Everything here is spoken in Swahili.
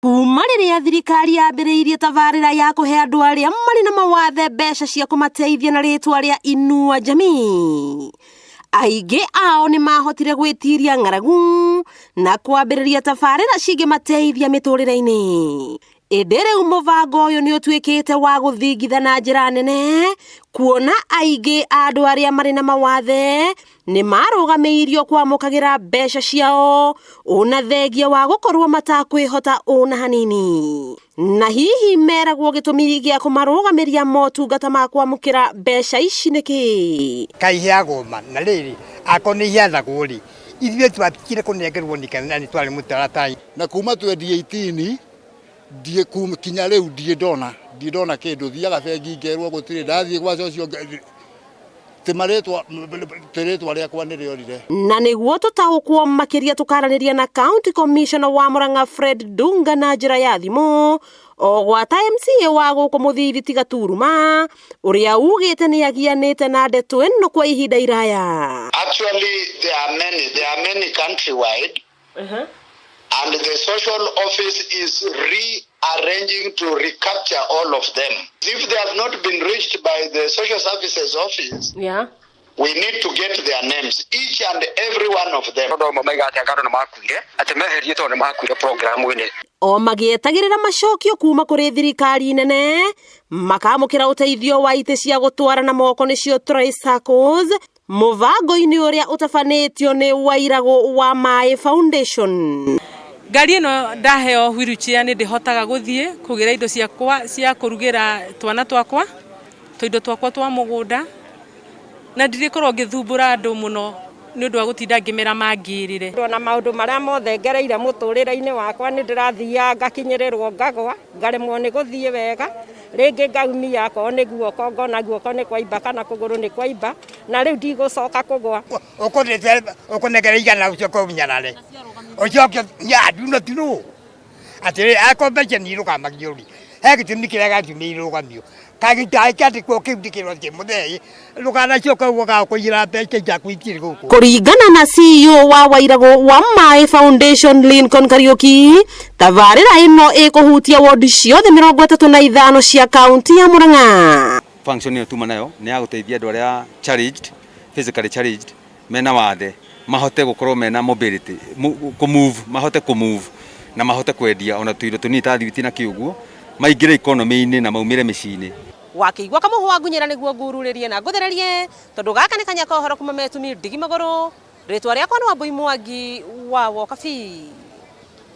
Kuuma riria thirikari yambiriirie tabarira ya kuhe andu aria mari na mawathe mbeca cia kumateithia na ritwa ria Inua Jamii, aingi ao ni mahotire gwitiria ng'aragu na kwambiriria tabarira cingimateithia miturire-ini. Indi riu mubango uyu ni utuikite wa guthingitha na njira nene, kuona aingi andu aria mari na mawathe ni marugamiirio kwamukagira mbeca ciao una thengia wa gukorwo matakwihota una hanini. Na hihi meragwo gitumi gia kumarugamiria motungata ma kwamukira mbeca ici niki? Kaiheagoma na riri akoni hiathagwo ri ithuĩ twatikire kunengerwo ni kana ni twari mutaratai na kuma 2018 die kinya riu die ndona kindu thiaga bengi ngerwo gutire ndathie gwa cio timaretwa riakwa ni riorire. Na niguo tutaukwo makiria tukaraniria na County Commissioner wa Murang'a Fred Dunga na njira ya thimu o gwata MCA wa guku Muthithi tiga turuma uria ugite ni agianite na ndeto ino kwa ihinda iraya. Actually there are many countrywide. And the social office is rearranging to recapture all of them. If they have not been reached by the social services office, we need to get their names, each and every one of them. O magietagirira macokio kuma kuri thirikari nene makamukira uteithio wa ite cia gutwara na moko nicio tricycles mubango-ini uria utafanitio ni wairago wa Mai Foundation. Ngari ino ndaheo wheelchair ni ndihotaga guthie kugira indo ciakwa cia kurugira twana twakwa tuindo twakwa twa mugunda na ndirikorwo ngithumbura andu muno ni undu wa gutinda ngimera mangirire na maundu maria mothe ngereire muturire-ini wakwa ni ndirathia ngakinyirirwo ngagwa ngaremwo ni guthie wega ringi ngaumia ko ni guoko ngona guoko ni kwaimba kana kuguru ni kwaimba na riu ndigucoka kugwa ukunegera igana ucio kuminyarare ucio ya do not know atire akombeje ni rugamagiuri he gitumi kiria gatumi rugamio kagitai kati ko kibdikiro ke muthei rugana coka uga kuira mbeca jaku itiri guku. Kuringana na CEO wa wairago wa Mai Foundation Lincoln Kariuki, tabarira ino ikuhutia ward ciothe 35 cia kaunti ya Murang'a. Function yo tuma nayo ni ya guteithia andu aria challenged, physically challenged, mena wathe mahote gukorwo mena mobility mahote kumove na mahote kwendia ona tuindo tunita thibiti na kiuguo maingire economy-ini na maumire micini. Wakiigua kamuhu wa ngunyira niguo ngururirie na nguthererie tondu gaka ni kanya kohoro kuma metumi ndigi maguru ritwa riakwa ni Wambui Mwangi wa Wokabi.